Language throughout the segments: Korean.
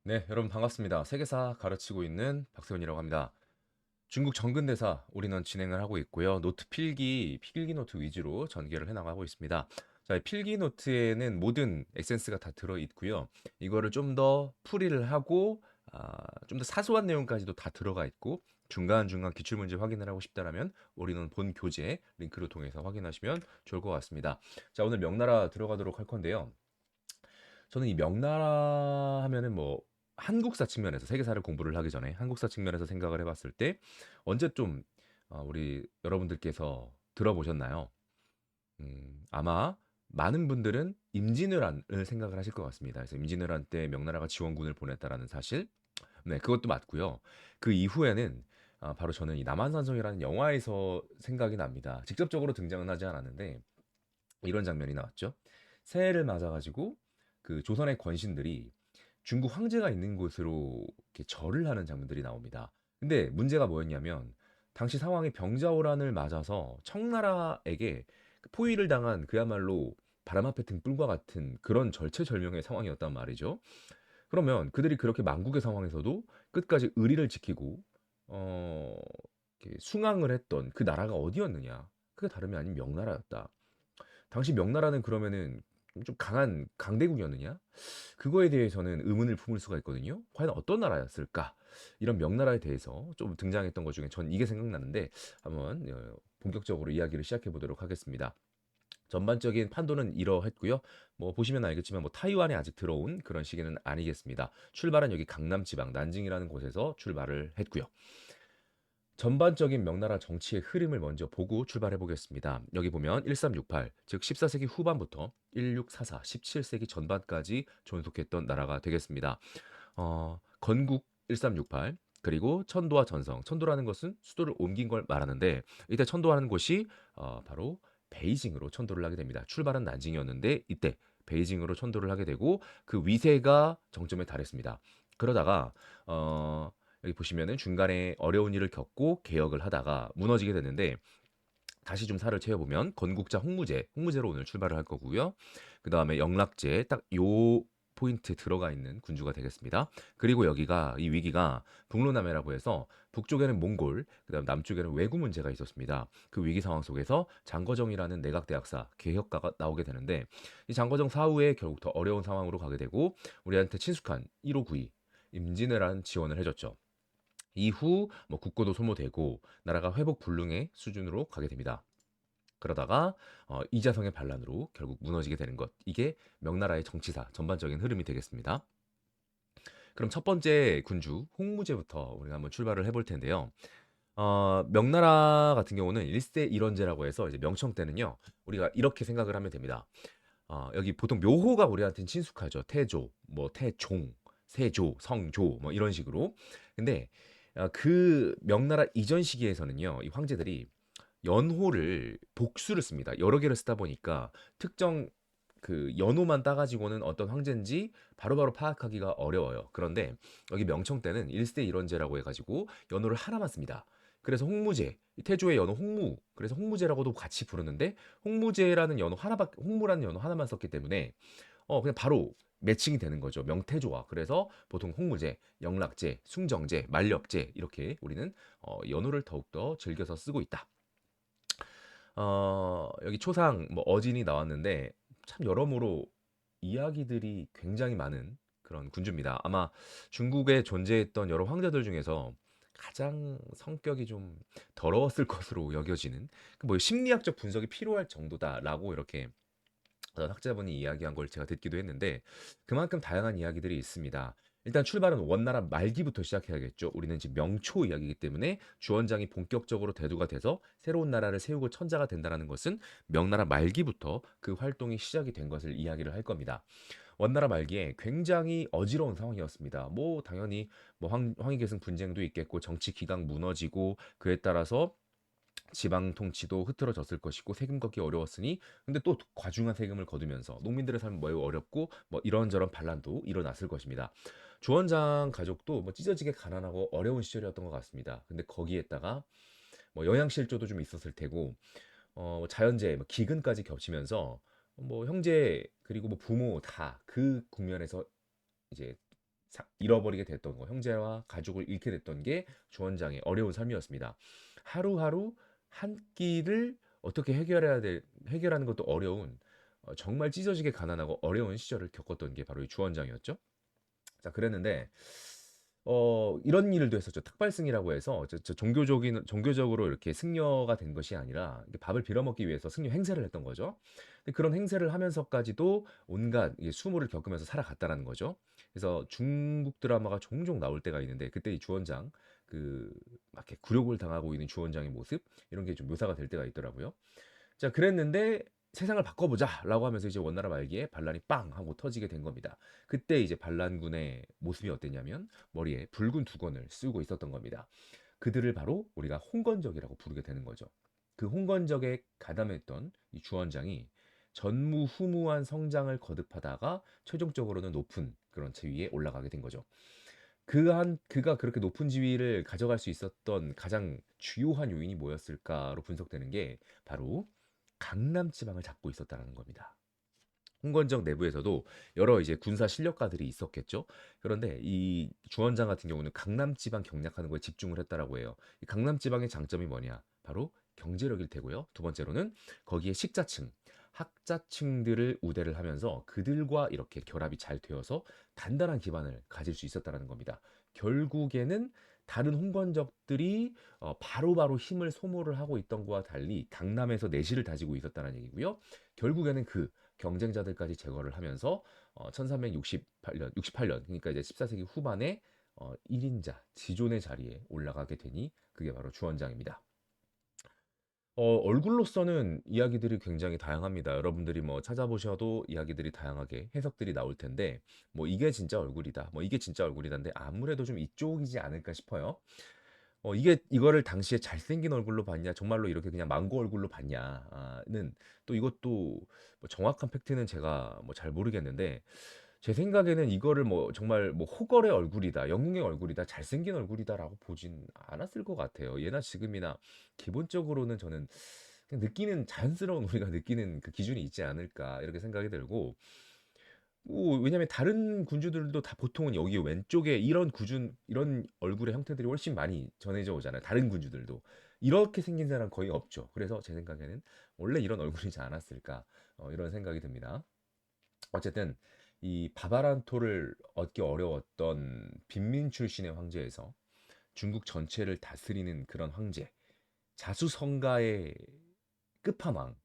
네, 여러분 반갑습니다. 세계사 가르치고 있는 박세훈이라고 합니다. 중국 정근대사 우리는 진행을 하고 있고요. 노트 필기 노트 위주로 전개를 해나가고 있습니다. 자, 이 필기 노트에는 모든 에센스가 다 들어 있고요. 이거를 좀 더 풀이를 하고 좀 더 사소한 내용까지도 다 들어가 있고 중간중간 기출문제 확인을 하고 싶다라면 우리는 본 교재 링크를 통해서 확인하시면 좋을 것 같습니다. 자, 오늘 명나라 들어가도록 할 건데요. 저는 이 명나라 하면은 뭐 한국사 측면에서 세계사를 공부를 하기 전에 한국사 측면에서 생각을 해봤을 때 언제 좀 우리 여러분들께서 들어보셨나요? 아마 많은 분들은 임진왜란을 생각을 하실 것 같습니다. 그래서 임진왜란 때 명나라가 지원군을 보냈다라는 사실, 네, 그것도 맞고요. 그 이후에는 바로 저는 이 남한산성이라는 영화에서 생각이 납니다. 직접적으로 등장은 하지 않았는데 이런 장면이 나왔죠. 새해를 맞아가지고 그 조선의 권신들이 중국 황제가 있는 곳으로 이렇게 절을 하는 장면들이 나옵니다. 근데 문제가 뭐였냐면 당시 상황이 병자호란을 맞아서 청나라에게 그 포위를 당한 그야말로 바람 앞에 등불과 같은 그런 절체절명의 상황이었단 말이죠. 그러면 그들이 그렇게 망국의 상황에서도 끝까지 의리를 지키고 어, 이렇게 순항을 했던 그 나라가 어디였느냐? 그게 다름이 아닌 명나라였다. 당시 명나라는 그러면은 좀 강한 강대국이었느냐? 그거에 대해서는 의문을 품을 수가 있거든요. 과연 어떤 나라였을까? 이런 명나라에 대해서 좀 등장했던 것 중에 전 이게 생각나는데 한번 본격적으로 이야기를 시작해 보도록 하겠습니다. 전반적인 판도는 이러했고요. 뭐 보시면 알겠지만 뭐 타이완에 아직 들어온 그런 시기는 아니겠습니다. 출발은 여기 강남 지방 난징이라는 곳에서 출발을 했고요. 전반적인 명나라 정치의 흐름을 먼저 보고 출발해 보겠습니다. 여기 보면 1368, 즉 14세기 후반부터 1644, 17세기 전반까지 존속했던 나라가 되겠습니다. 건국 1368, 그리고 천도와 전성. 천도라는 것은 수도를 옮긴 걸 말하는데 이때 천도하는 곳이 바로 베이징으로 천도를 하게 됩니다. 출발은 난징이었는데 이때 베이징으로 천도를 하게 되고 그 위세가 정점에 달했습니다. 그러다가 여기 보시면은 중간에 어려운 일을 겪고 개혁을 하다가 무너지게 됐는데 다시 좀 살을 채워보면 건국자 홍무제로 오늘 출발을 할 거고요. 그 다음에 영락제 딱 요 포인트 들어가 있는 군주가 되겠습니다. 그리고 여기가 이 위기가 북로남해라고 해서 북쪽에는 몽골, 그다음 남쪽에는 왜구 문제가 있었습니다. 그 위기 상황 속에서 장거정이라는 내각대학사 개혁가가 나오게 되는데 이 장거정 사후에 결국 더 어려운 상황으로 가게 되고 우리한테 친숙한 1592 임진왜란 지원을 해줬죠. 이후 뭐 국고도 소모되고 나라가 회복 불능의 수준으로 가게 됩니다. 그러다가 이자성의 반란으로 결국 무너지게 되는 것. 이게 명나라의 정치사 전반적인 흐름이 되겠습니다. 그럼 첫 번째 군주 홍무제부터 우리가 한번 출발을 해볼 텐데요. 명나라 같은 경우는 일세 일원제라고 해서 이제 명청 때는요. 우리가 이렇게 생각을 하면 됩니다. 여기 보통 묘호가 우리한테는 친숙하죠. 태조, 뭐 태종, 세조, 성조 뭐 이런 식으로. 근데 그 명나라 이전 시기에서는요. 이 황제들이 연호를 복수를 씁니다. 여러 개를 쓰다 보니까 특정 그 연호만 따가지고는 어떤 황제인지 바로바로 파악하기가 어려워요. 그런데 여기 명청 때는 일세 일원제라고 해가지고 연호를 하나만 씁니다. 그래서 홍무제, 태조의 연호 홍무, 그래서 홍무제라고도 같이 부르는데 홍무제라는 연호 하나밖에, 홍무라는 연호 하나만 썼기 때문에 그냥 바로 매칭이 되는 거죠. 명태조와. 그래서 보통 홍무제, 영락제, 숭정제, 만력제 이렇게 우리는 연호를 더욱더 즐겨서 쓰고 있다. 여기 초상 뭐 어진이 나왔는데 참 여러모로 이야기들이 굉장히 많은 그런 군주입니다. 아마 중국에 존재했던 여러 황제들 중에서 가장 성격이 좀 더러웠을 것으로 여겨지는 그뭐 심리학적 분석이 필요할 정도다라고 이렇게 어떤 학자분이 이야기한 걸 제가 듣기도 했는데 그만큼 다양한 이야기들이 있습니다. 일단 출발은 원나라 말기부터 시작해야겠죠. 우리는 지금 명초 이야기이기 때문에 주원장이 본격적으로 대두가 돼서 새로운 나라를 세우고 천자가 된다는 것은 명나라 말기부터 그 활동이 시작이 된 것을 이야기를 할 겁니다. 원나라 말기에 굉장히 어지러운 상황이었습니다. 뭐 당연히 뭐 황희계승 분쟁도 있겠고 정치 기강 무너지고 그에 따라서 지방 통치도 흐트러졌을 것이고 세금 걷기 어려웠으니 근데 또 과중한 세금을 거두면서 농민들의 삶은 매우 어렵고 뭐 이런저런 반란도 일어났을 것입니다. 주원장 가족도 뭐 찢어지게 가난하고 어려운 시절이었던 것 같습니다. 근데 거기에다가 뭐 영양실조도 좀 있었을 테고 자연재해, 뭐 기근까지 겹치면서 뭐 형제 그리고 뭐 부모 다 그 국면에서 이제 잃어버리게 됐던 거, 형제와 가족을 잃게 됐던 게 주원장의 어려운 삶이었습니다. 하루하루 한 끼를 어떻게 해결하는 것도 어려운 정말 찢어지게 가난하고 어려운 시절을 겪었던 게 바로 이 주원장이었죠. 자, 그랬는데 이런 일도 했었죠. 탁발승이라고 해서 종교적으로 이렇게 승려가 된 것이 아니라 밥을 빌어먹기 위해서 승려 행세를 했던 거죠. 근데 그런 행세를 하면서까지도 온갖 수모를 겪으면서 살아갔다라는 거죠. 그래서 중국 드라마가 종종 나올 때가 있는데 그때 이 주원장 막 이렇게 굴욕을 당하고 있는 주원장의 모습 이런 게 좀 묘사가 될 때가 있더라고요. 자, 그랬는데 세상을 바꿔보자라고 하면서 이제 원나라 말기에 반란이 빵 하고 터지게 된 겁니다. 그때 이제 반란군의 모습이 어땠냐면 머리에 붉은 두건을 쓰고 있었던 겁니다. 그들을 바로 우리가 홍건적이라고 부르게 되는 거죠. 그 홍건적에 가담했던 이 주원장이 전무후무한 성장을 거듭하다가 최종적으로는 높은 그런 지위에 올라가게 된 거죠. 그가 그렇게 높은 지위를 가져갈 수 있었던 가장 주요한 요인이 뭐였을까로 분석되는 게 바로 강남 지방을 잡고 있었다는 겁니다. 홍건적 내부에서도 여러 이제 군사 실력가들이 있었겠죠. 그런데 이 주원장 같은 경우는 강남 지방 경략하는 거에 집중을 했다라고 해요. 이 강남 지방의 장점이 뭐냐? 바로 경제력일 테고요. 두 번째로는 거기에 식자층, 학자층들을 우대를 하면서 그들과 이렇게 결합이 잘 되어서 단단한 기반을 가질 수 있었다라는 겁니다. 결국에는 다른 홍건적들이 바로바로 힘을 소모를 하고 있던 것과 달리 강남에서 내실을 다지고 있었다는 얘기고요. 결국에는 그 경쟁자들까지 제거를 하면서 1368년 그러니까 이제 14세기 후반에 1인자 지존의 자리에 올라가게 되니 그게 바로 주원장입니다. 얼굴로서는 이야기들이 굉장히 다양합니다. 여러분들이 뭐 찾아보셔도 이야기들이 다양하게 해석들이 나올 텐데 뭐 이게 진짜 얼굴이다. 뭐 이게 진짜 얼굴이다인데 아무래도 좀 이쪽이지 않을까 싶어요. 이거를 당시에 잘생긴 얼굴로 봤냐, 정말로 이렇게 그냥 망고 얼굴로 봤냐는 또 이것도 뭐 정확한 팩트는 제가 뭐 잘 모르겠는데 제 생각에는 이거를 뭐 정말 뭐 호걸의 얼굴이다, 영웅의 얼굴이다, 잘생긴 얼굴이다라고 보진 않았을 것 같아요. 예나 지금이나 기본적으로는 저는 그냥 느끼는 자연스러운 우리가 느끼는 그 기준이 있지 않을까 이렇게 생각이 들고 왜냐면 다른 군주들도 다 보통은 여기 왼쪽에 이런 얼굴의 형태들이 훨씬 많이 전해져 오잖아요. 다른 군주들도. 이렇게 생긴 사람 거의 없죠. 그래서 제 생각에는 원래 이런 얼굴이지 않았을까, 이런 생각이 듭니다. 어쨌든 이 바바란토를 얻기 어려웠던 빈민 출신의 황제에서 중국 전체를 다스리는 그런 황제, 자수성가의 끝판왕,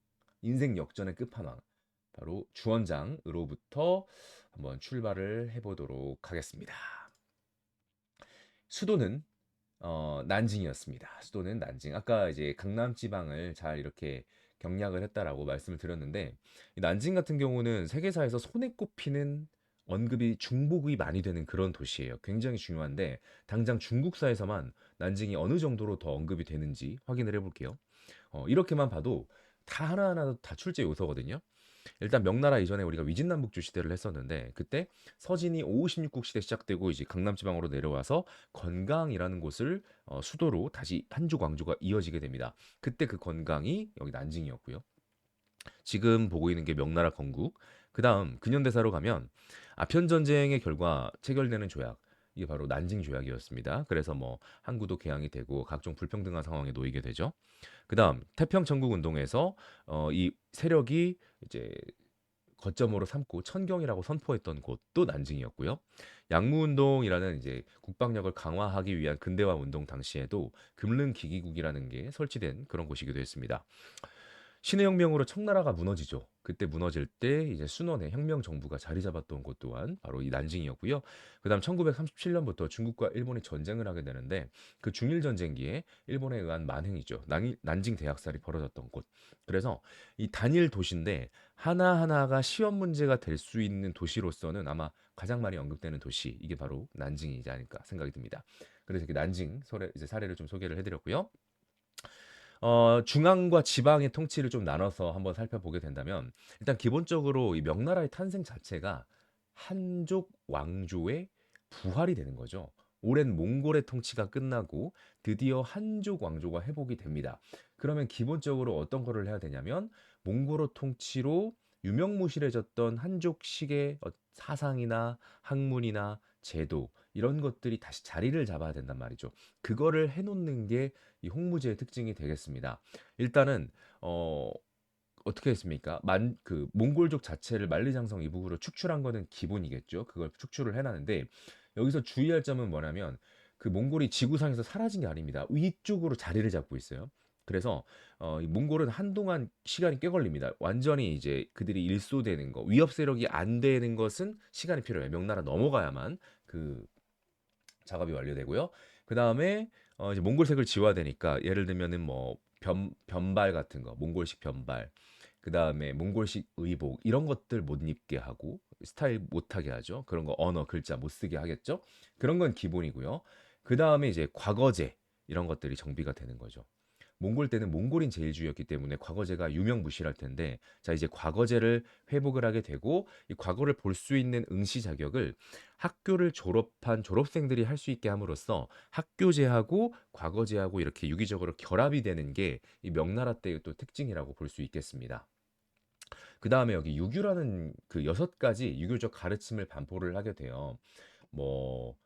인생 역전의 끝판왕, 바로 주원장으로부터 한번 출발을 해보도록 하겠습니다. 수도는 난징이었습니다. 수도는 난징. 아까 이제 강남 지방을 잘 이렇게 경략을 했다라고 말씀을 드렸는데 이 난징 같은 경우는 세계사에서 손에 꼽히는 언급이 중복이 많이 되는 그런 도시예요. 굉장히 중요한데 당장 중국사에서만 난징이 어느 정도로 더 언급이 되는지 확인을 해볼게요. 이렇게만 봐도 다 하나하나 다 출제 요소거든요. 일단 명나라 이전에 우리가 위진남북주 시대를 했었는데 그때 서진이 56국 시대 시작되고 이제 강남 지방으로 내려와서 건강이라는 곳을 수도로 다시 한족 왕조가 이어지게 됩니다. 그때 그 건강이 여기 난징이었고요. 지금 보고 있는 게 명나라 건국. 그다음 근현대사로 가면 아편 전쟁의 결과 체결되는 조약 이게 바로 난징 조약이었습니다. 그래서 뭐 항구도 개항이 되고 각종 불평등한 상황에 놓이게 되죠. 그다음 태평 전국 운동에서 이 세력이 이제 거점으로 삼고 천경이라고 선포했던 곳도 난징이었고요. 양무운동이라는 이제 국방력을 강화하기 위한 근대화 운동 당시에도 금릉기기국이라는 게 설치된 그런 곳이기도 했습니다. 신의 혁명으로 청나라가 무너지죠. 그때 무너질 때 이제 순원의 혁명 정부가 자리 잡았던 곳 또한 바로 이 난징이었고요. 그다음 1937년부터 중국과 일본이 전쟁을 하게 되는데 그 중일 전쟁기에 일본에 의한 만행이죠. 난징 대학살이 벌어졌던 곳. 그래서 이 단일 도시인데 하나하나가 시험 문제가 될 수 있는 도시로서는 아마 가장 많이 언급되는 도시 이게 바로 난징이지 않을까 생각이 듭니다. 그래서 이렇게 난징 사례를 좀 소개를 해드렸고요. 중앙과 지방의 통치를 좀 나눠서 한번 살펴보게 된다면 일단 기본적으로 이 명나라의 탄생 자체가 한족 왕조의 부활이 되는 거죠. 오랜 몽골의 통치가 끝나고 드디어 한족 왕조가 회복이 됩니다. 그러면 기본적으로 어떤 거를 해야 되냐면 몽골어 통치로 유명무실해졌던 한족식의 사상이나 학문이나 제도 이런 것들이 다시 자리를 잡아야 된단 말이죠. 그거를 해 놓는 게 이 홍무제의 특징이 되겠습니다. 일단은 어 어떻게 했습니까? 만 그 몽골족 자체를 만리장성 이북으로 축출한 거는 기본이겠죠. 그걸 축출을 해 놨는데 여기서 주의할 점은 뭐냐면 그 몽골이 지구상에서 사라진 게 아닙니다. 위쪽으로 자리를 잡고 있어요. 그래서 이 몽골은 한동안 시간이 꽤 걸립니다. 완전히 이제 그들이 일소되는 거, 위협 세력이 안 되는 것은 시간이 필요해요. 명나라 넘어가야만 그 작업이 완료되고요. 그다음에 이제 몽골색을 지워야 되니까 예를 들면은 뭐 변발 같은 거, 몽골식 변발, 그다음에 몽골식 의복 이런 것들 못 입게 하고 스타일 못 하게 하죠. 그런 거 언어, 글자 못 쓰게 하겠죠. 그런 건 기본이고요. 그다음에 이제 과거제 이런 것들이 정비가 되는 거죠. 몽골 때는 몽골인 제일주의였기 때문에 과거제가 유명무실할 텐데 자 이제 과거제를 회복을 하게 되고 이 과거를 볼 수 있는 응시 자격을 학교를 졸업한 졸업생들이 할 수 있게 함으로써 학교제하고 과거제하고 이렇게 유기적으로 결합이 되는 게 이 명나라 때의 또 특징이라고 볼 수 있겠습니다. 그다음에 여기 유교라는 그 여섯 가지 유교적 가르침을 반포를 하게 돼요. 뭐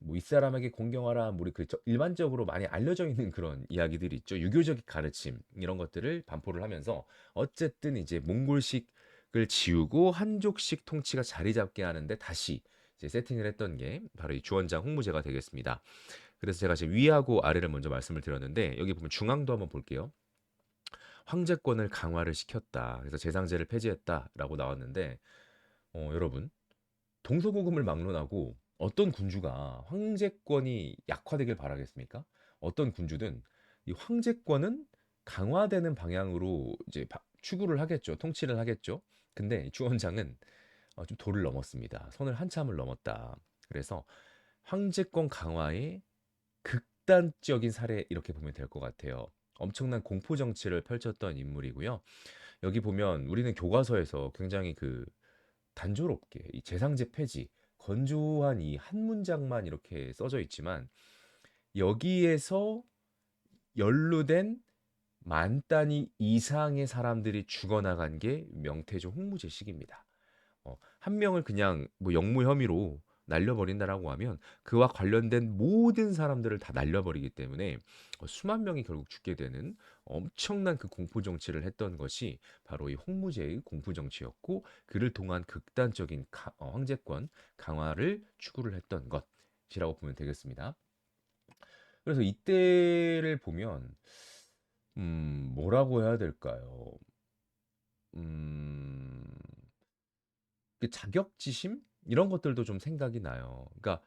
윗사람에게 공경하라 뭐 우리 그 일반적으로 많이 알려져 있는 그런 이야기들이 있죠. 유교적 가르침 이런 것들을 반포를 하면서 어쨌든 이제 몽골식을 지우고 한족식 통치가 자리 잡게 하는데 다시 이제 세팅을 했던 게 바로 이 주원장 홍무제가 되겠습니다. 그래서 제가 지금 위하고 아래를 먼저 말씀을 드렸는데 여기 보면 중앙도 한번 볼게요. 황제권을 강화를 시켰다. 그래서 제상제를 폐지했다라고 나왔는데 여러분 동서고금을 막론하고 어떤 군주가 황제권이 약화되길 바라겠습니까? 어떤 군주든 이 황제권은 강화되는 방향으로 이제 추구를 하겠죠. 통치를 하겠죠. 근데 이 주원장은 좀 도를 넘었습니다. 선을 한참을 넘었다. 그래서 황제권 강화의 극단적인 사례 이렇게 보면 될 것 같아요. 엄청난 공포 정치를 펼쳤던 인물이고요. 여기 보면 우리는 교과서에서 굉장히 그 단조롭게 이 재상제 폐지, 건조한 이 한 문장만 이렇게 써져 있지만 여기에서 연루된 만 단위 이상의 사람들이 죽어나간 게 명태조 홍무제 시기입니다. 한 명을 그냥 뭐 역무 혐의로 날려버린다라고 하면 그와 관련된 모든 사람들을 다 날려버리기 때문에 수만 명이 결국 죽게 되는 엄청난 그 공포 정치를 했던 것이 바로 이 홍무제의 공포 정치였고 그를 통한 극단적인 황제권 강화를 추구를 했던 것이라고 보면 되겠습니다. 그래서 이때를 보면 뭐라고 해야 될까요? 음, 그 자격지심 이런 것들도 좀 생각이 나요. 그러니까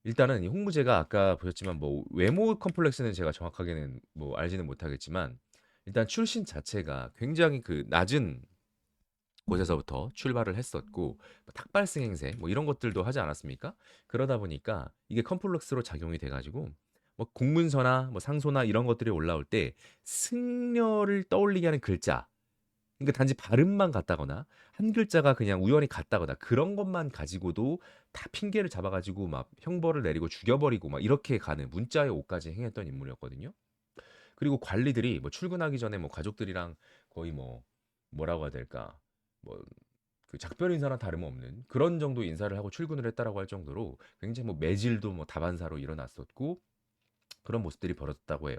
일단은 이 홍무제가 아까 보셨지만 뭐 외모 컴플렉스는 제가 정확하게는 뭐 알지는 못하겠지만 일단 출신 자체가 굉장히 그 낮은 곳에서부터 출발을 했었고 뭐 탁발승 행세 뭐 이런 것들도 하지 않았습니까? 그러다 보니까 이게 컴플렉스로 작용이 돼가지고 뭐 공문서나 뭐 상소나 이런 것들이 올라올 때 승려를 떠올리게 하는 글자 그러니까 단지 발음만 같다거나 한 글자가 그냥 우연히 같다거나 그런 것만 가지고도 다 핑계를 잡아 가지고 막 형벌을 내리고 죽여버리고 막 이렇게 가는 문자의 옥까지 행했던 인물이었거든요. 그리고 관리들이 뭐 출근하기 전에 뭐 가족들이랑 거의 뭐 뭐라고 해야 될까? 뭐 그 작별 인사나 다름없는 그런 정도 인사를 하고 출근을 했다라고 할 정도로 굉장히 뭐 매질도 뭐 다반사로 일어났었고 그런 모습들이 벌어졌다고 해요.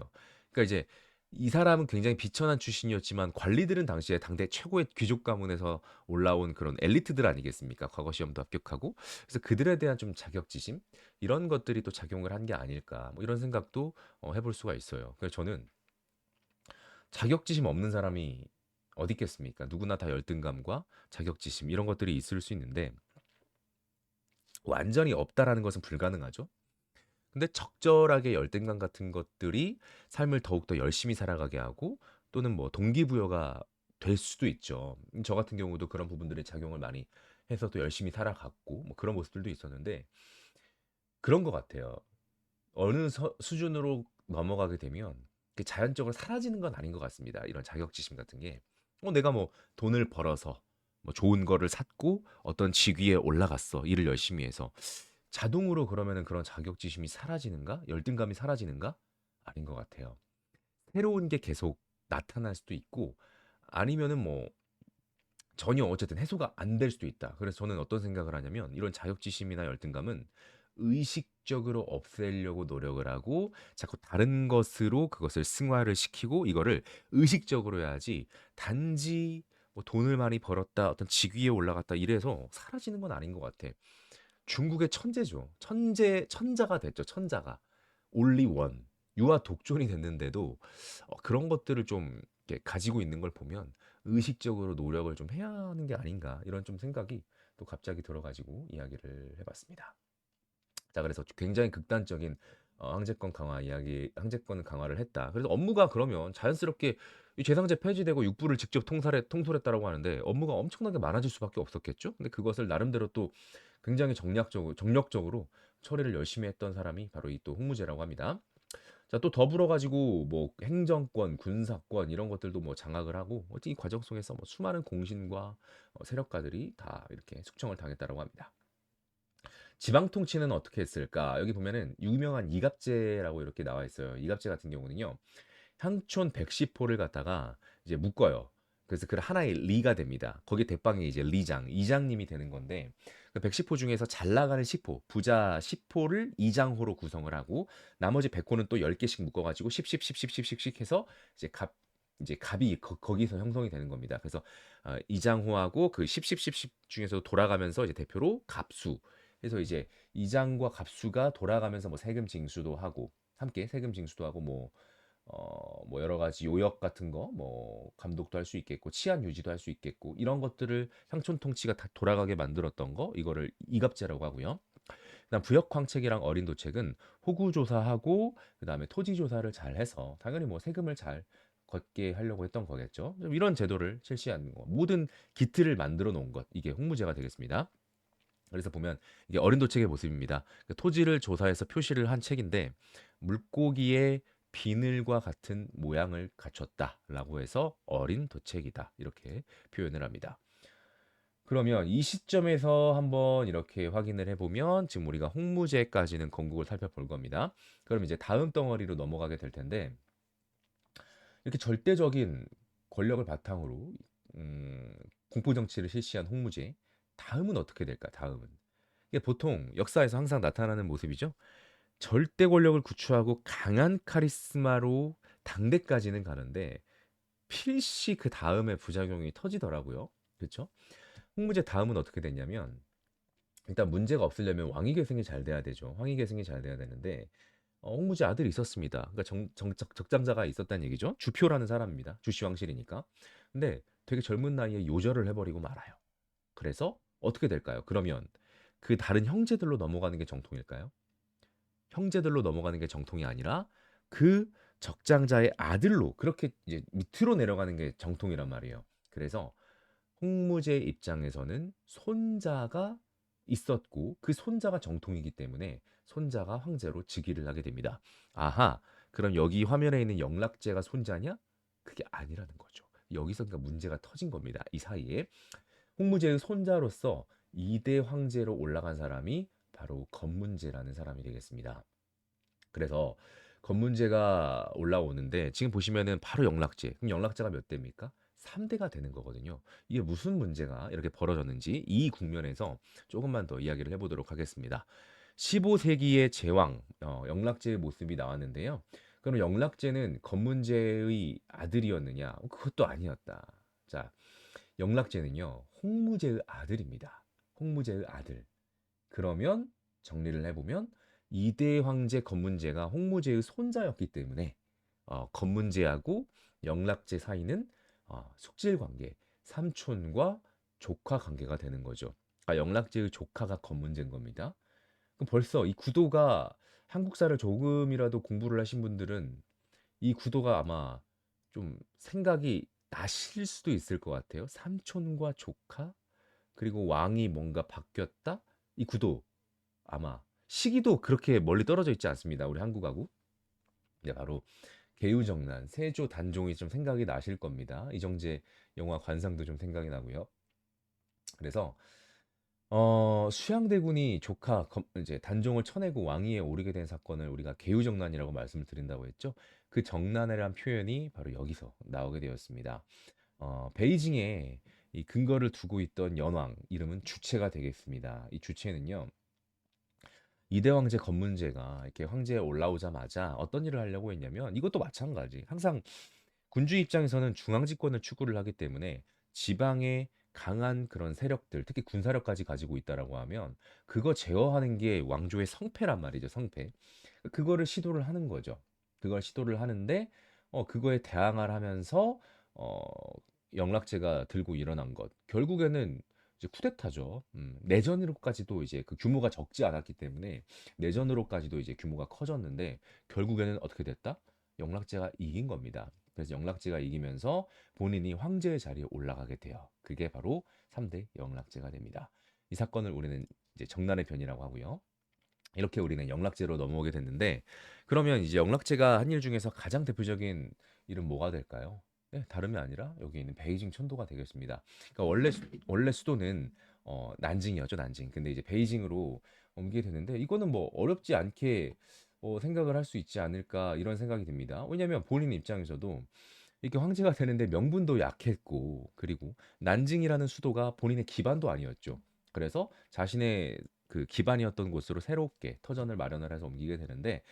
그러니까 이제 이 사람은 굉장히 비천한 출신이었지만 관리들은 당시에 당대 최고의 귀족 가문에서 올라온 그런 엘리트들 아니겠습니까? 과거 시험도 합격하고 그래서 그들에 대한 좀 자격지심 이런 것들이 또 작용을 한 게 아닐까 뭐 이런 생각도 해볼 수가 있어요. 그래서 저는 자격지심 없는 사람이 어디 있겠습니까? 누구나 다 열등감과 자격지심 이런 것들이 있을 수 있는데 완전히 없다라는 것은 불가능하죠. 근데 적절하게 열등감 같은 것들이 삶을 더욱더 열심히 살아가게 하고 또는 뭐 동기부여가 될 수도 있죠. 저 같은 경우도 그런 부분들의 작용을 많이 해서 또 열심히 살아갔고 뭐 그런 모습들도 있었는데 그런 것 같아요. 어느 수준으로 넘어가게 되면 자연적으로 사라지는 건 아닌 것 같습니다. 이런 자격지심 같은 게. 내가 뭐 돈을 벌어서 뭐 좋은 거를 샀고 어떤 직위에 올라갔어. 일을 열심히 해서. 자동으로 그러면은 그런 자격지심이 사라지는가? 열등감이 사라지는가? 아닌 것 같아요. 새로운 게 계속 나타날 수도 있고 아니면은 뭐 전혀 어쨌든 해소가 안 될 수도 있다. 그래서 저는 어떤 생각을 하냐면 이런 자격지심이나 열등감은 의식적으로 없애려고 노력을 하고 자꾸 다른 것으로 그것을 승화를 시키고 이거를 의식적으로 해야지 단지 뭐 돈을 많이 벌었다, 어떤 직위에 올라갔다 이래서 사라지는 건 아닌 것 같아. 중국의 천재죠. 천자가 됐죠. 천자가. only one. 유아 독존이 됐는데도 그런 것들을 좀 이렇게 가지고 있는 걸 보면 의식적으로 노력을 좀 해야 하는 게 아닌가 이런 좀 생각이 또 갑자기 들어가지고 이야기를 해봤습니다. 자, 그래서 굉장히 극단적인 항제권 강화 이야기, 항제권 강화를 했다. 그래서 업무가 그러면 자연스럽게 이 재상제 폐지되고 육부를 직접 통솔했다라고 하는데 업무가 엄청나게 많아질 수밖에 없었겠죠. 근데 그것을 나름대로 또 굉장히 정력적으로 처리를 열심히 했던 사람이 바로 이 또 홍무제라고 합니다. 자, 또 더불어 가지고 뭐 행정권, 군사권 이런 것들도 뭐 장악을 하고 이 과정 속에서 뭐 수많은 공신과 세력가들이 다 이렇게 숙청을 당했다라고 합니다. 지방 통치는 어떻게 했을까? 여기 보면은 유명한 이갑제라고 이렇게 나와 있어요. 이갑제 같은 경우는요. 향촌 110호를 갖다가 이제 묶어요. 그래서 그 하나의 리가 됩니다. 거기 대빵이 이제 리장, 이장님이 되는 건데 그 110호 중에서 잘 나가는 10호, 부자 10호를 이장호로 구성을 하고 나머지 100호는 또 10개씩 묶어 가지고 10, 10, 10, 10, 10, 10, 10 해서 이제 갑이 거기서 형성이 되는 겁니다. 그래서 이장호하고 그 10, 10, 10, 10 중에서 돌아가면서 이제 대표로 갑수. 그래서 이제 이장과 갑수가 돌아가면서 뭐 세금 징수도 하고 함께 세금 징수도 하고 뭐 여러 가지 요역 같은 거, 뭐 감독도 할 수 있겠고, 치안 유지도 할 수 있겠고, 이런 것들을 향촌 통치가 다 돌아가게 만들었던 거, 이거를 이갑제라고 하고요. 그다음 부역 광책이랑 어린 도책은 호구 조사하고, 그다음에 토지 조사를 잘 해서 당연히 뭐 세금을 잘 걷게 하려고 했던 거겠죠. 좀 이런 제도를 실시하는 거, 모든 기틀을 만들어 놓은 것, 이게 홍무제가 되겠습니다. 그래서 보면 이게 어린 도책의 모습입니다. 그 토지를 조사해서 표시를 한 책인데 물고기의 비늘과 같은 모양을 갖췄다라고 해서 어린 도책이다 이렇게 표현을 합니다. 그러면 이 시점에서 한번 이렇게 확인을 해보면 지금 우리가 홍무제까지는 건국을 살펴볼 겁니다. 그럼 이제 다음 덩어리로 넘어가게 될 텐데 이렇게 절대적인 권력을 바탕으로 공포 정치를 실시한 홍무제 다음은 어떻게 될까? 다음은 이게 보통 역사에서 항상 나타나는 모습이죠. 절대 권력을 구축하고 강한 카리스마로 당대까지는 가는데 필시 그 다음에 부작용이 터지더라고요. 그렇죠? 홍무제 다음은 어떻게 됐냐면 일단 문제가 없으려면 왕위 계승이 잘 돼야 되죠. 왕위 계승이 잘 돼야 되는데 홍무제 아들이 있었습니다. 그러니까 적장자가 있었다는 얘기죠. 주표라는 사람입니다. 주시왕실이니까. 근데 되게 젊은 나이에 요절을 해버리고 말아요. 그래서 어떻게 될까요? 그러면 그 다른 형제들로 넘어가는 게 정통일까요? 형제들로 넘어가는 게 정통이 아니라 그 적장자의 아들로 그렇게 이제 밑으로 내려가는 게 정통이란 말이에요. 그래서 홍무제 입장에서는 손자가 있었고 그 손자가 정통이기 때문에 손자가 황제로 즉위를 하게 됩니다. 아하, 그럼 여기 화면에 있는 영락제가 손자냐? 그게 아니라는 거죠. 여기서 그러니까 문제가 터진 겁니다. 이 사이에 홍무제의 손자로서 2대 황제로 올라간 사람이 바로 건문제라는 사람이 되겠습니다. 그래서 건문제가 올라오는데 지금 보시면은 바로 영락제. 그럼 영락제가 몇 대입니까? 3대가 되는 거거든요. 이게 무슨 문제가 이렇게 벌어졌는지 이 국면에서 조금만 더 이야기를 해보도록 하겠습니다. 15세기의 제왕 영락제의 모습이 나왔는데요. 그럼 영락제는 건문제의 아들이었느냐? 그것도 아니었다. 자, 영락제는요 홍무제의 아들입니다. 홍무제의 아들. 그러면 정리를 해보면 이대 황제 건문제가 홍무제의 손자였기 때문에 건문제하고 영락제 사이는 숙질 관계, 삼촌과 조카 관계가 되는 거죠. 영락제의 조카가 건문제인 겁니다. 그럼 벌써 이 구도가 한국사를 조금이라도 공부를 하신 분들은 이 구도가 아마 좀 생각이 나실 수도 있을 것 같아요. 삼촌과 조카, 그리고 왕이 뭔가 바뀌었다? 이 구도 아마 시기도 그렇게 멀리 떨어져 있지 않습니다. 우리 한국하고. 네, 바로 개유정난, 세조 단종이 좀 생각이 나실 겁니다. 이정재 영화 관상도 좀 생각이 나고요. 그래서 수양대군이 이제 단종을 쳐내고 왕위에 오르게 된 사건을 우리가 개유정난이라고 말씀을 드린다고 했죠. 그 정난이란 표현이 바로 여기서 나오게 되었습니다. 베이징에 이 근거를 두고 있던 연왕 이름은 주체가 되겠습니다. 이 주체는요. 이대 황제 검문제가 이렇게 황제에 올라오자마자 어떤 일을 하려고 했냐면 이것도 마찬가지. 항상 군주 입장에서는 중앙 집권을 추구를 하기 때문에 지방의 강한 그런 세력들, 특히 군사력까지 가지고 있다라고 하면 그거 제어하는 게 왕조의 성패란 말이죠, 성패. 그거를 시도를 하는 거죠. 그걸 시도를 하는데 그거에 대항을 하면서 어 영락제가 들고 일어난 것. 결국에는 이제 쿠데타죠. 내전으로까지도 이제 그 규모가 적지 않았기 때문에 내전으로까지도 이제 규모가 커졌는데 결국에는 어떻게 됐다? 영락제가 이긴 겁니다. 그래서 영락제가 이기면서 본인이 황제의 자리에 올라가게 돼요. 그게 바로 3대 영락제가 됩니다. 이 사건을 우리는 이제 정난의 변이라고 하고요. 이렇게 우리는 영락제로 넘어오게 됐는데 그러면 이제 영락제가 한 일 중에서 가장 대표적인 일은 뭐가 될까요? 네, 다름이 아니라 여기 있는 베이징 천도가 되겠습니다. 그러니까 원래 수도는 난징이었죠, 난징. 근데 이제 베이징으로 옮기게 되는데 이거는 뭐 어렵지 않게 생각을 할 수 있지 않을까 이런 생각이 듭니다. 왜냐하면 본인 입장에서도 이렇게 황제가 되는데 명분도 약했고 그리고 난징이라는 수도가 본인의 기반도 아니었죠. 그래서 자신의 그 기반이었던 곳으로 새롭게 터전을 마련을 해서 옮기게 되는데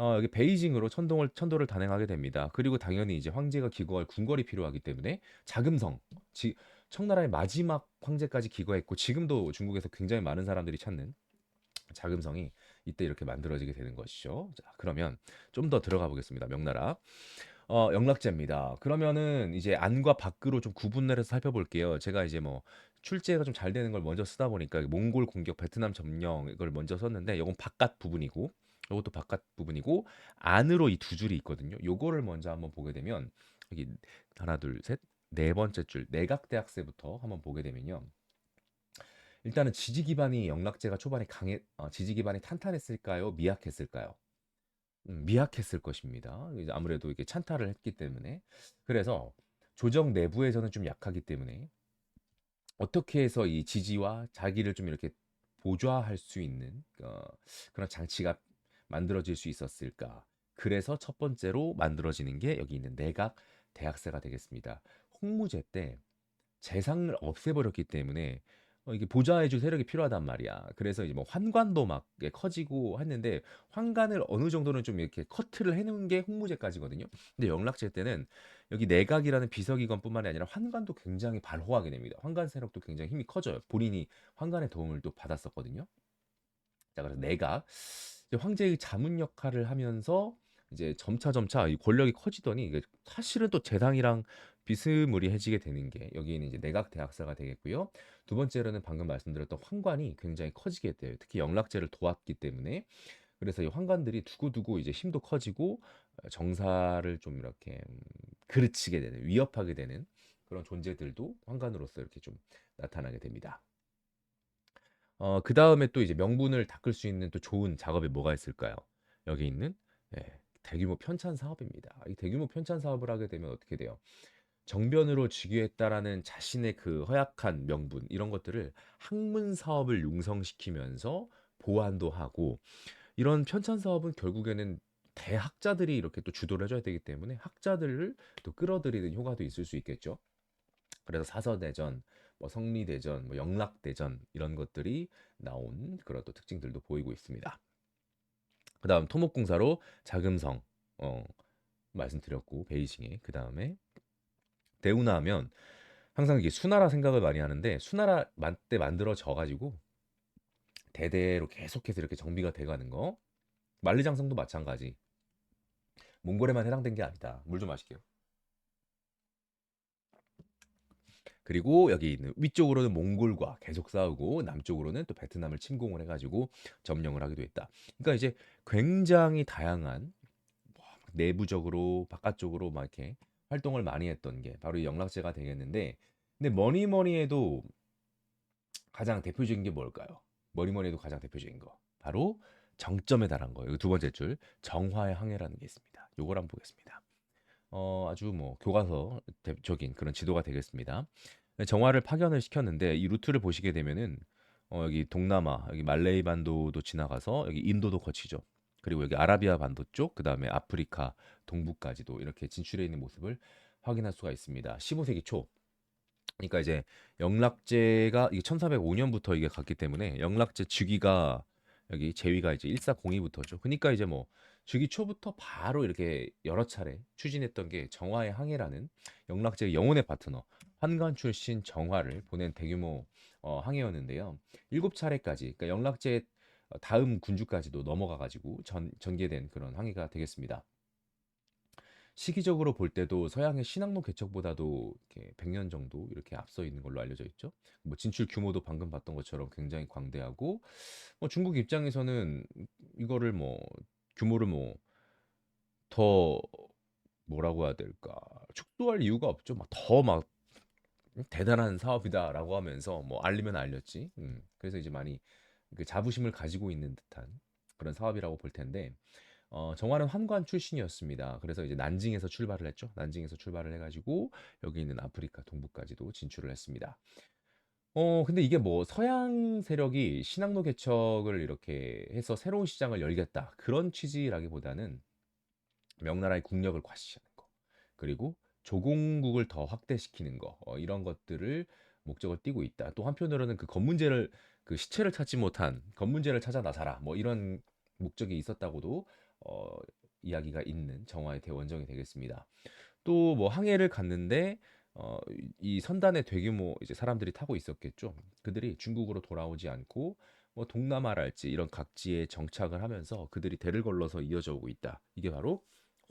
여기 베이징으로 천도를 단행하게 됩니다. 그리고 당연히 이제 황제가 기거할 궁궐이 필요하기 때문에 자금성, 청나라의 마지막 황제까지 기거했고 지금도 중국에서 굉장히 많은 사람들이 찾는 자금성이 이때 이렇게 만들어지게 되는 것이죠. 자, 그러면 좀 더 들어가 보겠습니다. 명나라. 영락제입니다. 그러면은 이제 안과 밖으로 좀 구분을 해서 살펴볼게요. 제가 이제 뭐 출제가 좀 잘 되는 걸 먼저 쓰다 보니까 몽골 공격, 베트남 점령 이걸 먼저 썼는데 이건 바깥 부분이고 이것도 바깥 부분이고 안으로 이 두 줄이 있거든요. 요거를 먼저 한번 보게 되면 여기 하나, 둘, 셋, 네 번째 줄 내각대학세부터 한번 보게 되면요. 일단은 지지 기반이 영락제가 초반에 지지 기반이 탄탄했을까요? 미약했을까요? 미약했을 것입니다. 이제 아무래도 이게 찬탈을 했기 때문에. 그래서 조정 내부에서는 좀 약하기 때문에 어떻게 해서 이 지지와 자기를 좀 이렇게 보좌할 수 있는 그런 장치가 만들어질 수 있었을까? 그래서 첫 번째로 만들어지는 게 여기 있는 내각 대학세가 되겠습니다. 홍무제 때 재상을 없애버렸기 때문에 이게 보좌해줄 세력이 필요하단 말이야. 그래서 이제 뭐 환관도 막 이게 커지고 했는데 환관을 어느 정도는 좀 이렇게 커트를 해놓은 게 홍무제까지거든요. 근데 영락제 때는 여기 내각이라는 비서기관뿐만이 아니라 환관도 굉장히 발호하게 됩니다. 환관 세력도 굉장히 힘이 커져요. 본인이 환관의 도움을 또 받았었거든요. 자, 그래서 내각 이제 황제의 자문 역할을 하면서 이제 점차 이 권력이 커지더니 이게 사실은 또 재상이랑 비스무리해지게 되는 게 여기는 이제 내각 대학사가 되겠고요. 두 번째로는 방금 말씀드렸던 황관이 굉장히 커지게 돼요. 특히 영락제를 도왔기 때문에 그래서 이 황관들이 두고두고 이제 힘도 커지고 정사를 좀 이렇게 그르치게 되는 위협하게 되는 그런 존재들도 황관으로서 이렇게 좀 나타나게 됩니다. 그다음에 또 이제 명분을 닦을 수 있는 또 좋은 작업이 뭐가 있을까요? 여기 있는 예, 대규모 편찬 사업입니다. 이 대규모 편찬 사업을 하게 되면 어떻게 돼요? 정변으로 즉위했다라는 자신의 그 허약한 명분 이런 것들을 학문 사업을 융성시키면서 보완도 하고 이런 편찬 사업은 결국에는 대학자들이 이렇게 또 주도를 해줘야 되기 때문에 학자들을 또 끌어들이는 효과도 있을 수 있겠죠. 그래서 사서대전, 뭐 성리대전, 뭐 영락대전 이런 것들이 나온 그런 또 특징들도 보이고 있습니다. 그다음 토목공사로 자금성 말씀드렸고 베이징에 그다음에 대우나 하면 항상 이게 수나라 생각을 많이 하는데 수나라 때 만들어져 가지고 대대로 계속해서 이렇게 정비가 돼가는 거 만리장성도 마찬가지 몽골에만 해당된 게 아니다. 물 좀 마실게요. 그리고 여기 있는 위쪽으로는 몽골과 계속 싸우고 남쪽으로는 또 베트남을 침공을 해가지고 점령을 하기도 했다. 그러니까 이제 굉장히 다양한 뭐 내부적으로 바깥쪽으로 막 이렇게 활동을 많이 했던 게 바로 이 영락제가 되겠는데 근데 뭐니 해도 가장 대표적인 게 뭘까요? 뭐니 해도 가장 대표적인 거 바로 정점에 달한 거예요. 두 번째 줄 정화의 항해라는 게 있습니다. 요걸 한번 보겠습니다. 아주 뭐 교과서 적인 그런 지도가 되겠습니다. 정화를 파견을 시켰는데 이 루트를 보시게 되면은 여기 동남아, 여기 말레이 반도도 지나가서 여기 인도도 거치죠. 그리고 여기 아라비아 반도 쪽, 그다음에 아프리카 동부까지도 이렇게 진출해 있는 모습을 확인할 수가 있습니다. 15세기 초 그러니까 이제 영락제가 이게 1405년부터 이게 갔기 때문에 영락제 즉위가 여기 제위가 이제 1402부터죠. 그러니까 이제 뭐 즉위 초부터 바로 이렇게 여러 차례 추진했던 게 정화의 항해라는 영락제의 영혼의 파트너 환관 출신 정화를 보낸 대규모 항해였는데요. 7차례까지 그러니까 영락제 다음 군주까지도 넘어가 가지고 전개된 그런 항해가 되겠습니다. 시기적으로 볼 때도 서양의 신항로 개척보다도 이렇게 100년 정도 이렇게 앞서 있는 걸로 알려져 있죠. 뭐 진출 규모도 방금 봤던 것처럼 굉장히 광대하고 뭐 중국 입장에서는 이거를 뭐 규모를 뭐 더 뭐라고 해야 될까? 축소할 이유가 없죠. 막 더 막 대단한 사업이다라고 하면서 뭐 알리면 알렸지. 그래서 이제 많이 그 자부심을 가지고 있는 듯한 그런 사업이라고 볼 텐데 정화는 환관 출신이었습니다. 그래서 이제 난징에서 출발을 했죠. 난징에서 출발을 해가지고 여기 있는 아프리카 동부까지도 진출을 했습니다. 근데 이게 뭐 서양 세력이 신항로 개척을 이렇게 해서 새로운 시장을 열겠다. 그런 취지라기보다는 명나라의 국력을 과시하는 거. 그리고 조공국을 더 확대시키는 거. 이런 것들을 목적을 띠고 있다. 또 한편으로는 그 건문제를 그 시체를 찾지 못한 건문제를 찾아 나서라. 뭐 이런 목적이 있었다고도 어, 이야기가 있는 정화의 대원정이 되겠습니다. 또 뭐 항해를 갔는데 이 선단에 대규모 이제 사람들이 타고 있었겠죠. 그들이 중국으로 돌아오지 않고 뭐 동남아랄지 이런 각지에 정착을 하면서 그들이 대를 걸러서 이어져 오고 있다. 이게 바로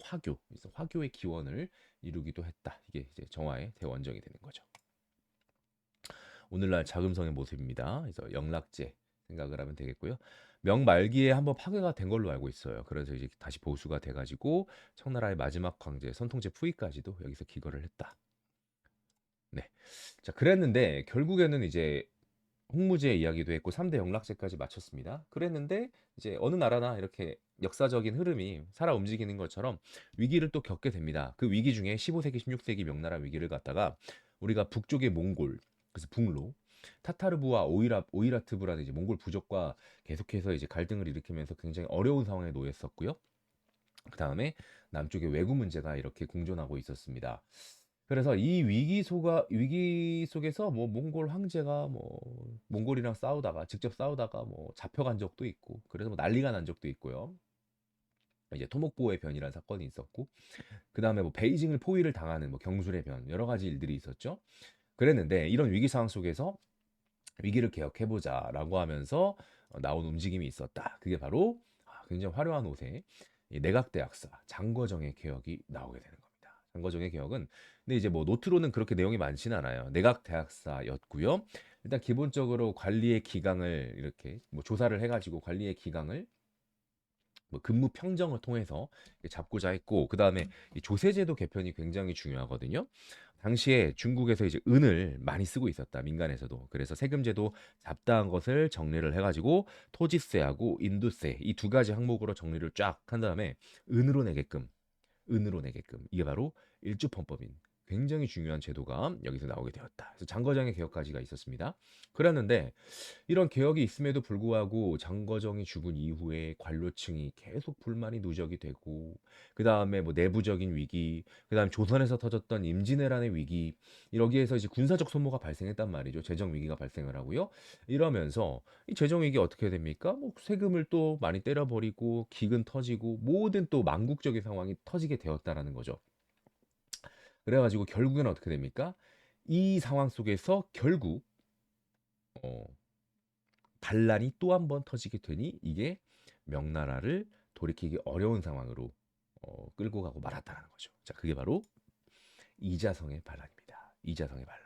화교, 그래서 화교의 기원을 이루기도 했다. 이게 이제 정화의 대원정이 되는 거죠. 오늘날 자금성의 모습입니다. 그래서 영락제 생각을 하면 되겠고요. 명 말기에 한번 파괴가 된 걸로 알고 있어요. 그래서 이제 다시 보수가 돼가지고 청나라의 마지막 황제 선통제 후이까지도 여기서 기거를 했다. 네. 자, 그랬는데 결국에는 이제 홍무제 이야기도 했고 3대 영락제까지 마쳤습니다. 그랬는데 이제 어느 나라나 이렇게 역사적인 흐름이 살아 움직이는 것처럼 위기를 또 겪게 됩니다. 그 위기 중에 15세기, 16세기 명나라 위기를 갖다가 우리가 북쪽의 몽골, 그래서 북로, 타타르부와 오이라트부라는 이제 몽골 부족과 계속해서 이제 갈등을 일으키면서 굉장히 어려운 상황에 놓였었고요. 그 다음에 남쪽의 왜구 문제가 이렇게 공존하고 있었습니다. 그래서 이 위기 속에서 뭐 몽골 황제가 뭐 몽골이랑 싸우다가 직접 싸우다가 뭐 잡혀간 적도 있고 그래서 뭐 난리가 난 적도 있고요. 이제 토목보호의 변이라는 사건이 있었고 그다음에 뭐 베이징을 포위를 당하는 뭐 경술의 변 여러 가지 일들이 있었죠. 그랬는데 이런 위기 상황 속에서 위기를 개혁해보자라고 하면서 나온 움직임이 있었다. 그게 바로 굉장히 화려한 옷에 이 내각대학사 장거정의 개혁이 나오게 되는 겁니다. 장거정의 개혁은 근데 이제 뭐 노트로는 그렇게 내용이 많지는 않아요. 내각대학사였고요. 일단 기본적으로 관리의 기강을 이렇게 뭐 조사를 해가지고 관리의 기강을 뭐 근무 평정을 통해서 잡고자 했고 그다음에 이 조세제도 개편이 굉장히 중요하거든요. 당시에 중국에서 이제 은을 많이 쓰고 있었다. 민간에서도. 그래서 세금제도 잡다한 것을 정리를 해가지고 토지세하고 인도세 이 두 가지 항목으로 정리를 쫙 한 다음에 은으로 내게끔 은으로 내게끔 이게 바로 일주헌법인 굉장히 중요한 제도가 여기서 나오게 되었다. 그래서 장거장의 개혁까지가 있었습니다. 그랬는데 이런 개혁이 있음에도 불구하고 장거정이 죽은 이후에 관료층이 계속 불만이 누적이 되고 그다음에 뭐 내부적인 위기, 그다음에 조선에서 터졌던 임진왜란의 위기, 여기에서 이제 군사적 소모가 발생했단 말이죠. 재정 위기가 발생을 하고요. 이러면서 이 재정 위기 어떻게 됩니까? 뭐 세금을 또 많이 때려버리고 기근 터지고 모든 또 망국적인 상황이 터지게 되었다라는 거죠. 그래가지고 결국에는 어떻게 됩니까? 이 상황 속에서 결국 어, 반란이 또 한 번 터지게 되니 이게 명나라를 돌이키기 어려운 상황으로 끌고 가고 말았다는 거죠. 자, 그게 바로 이자성의 반란입니다. 이자성의 반란.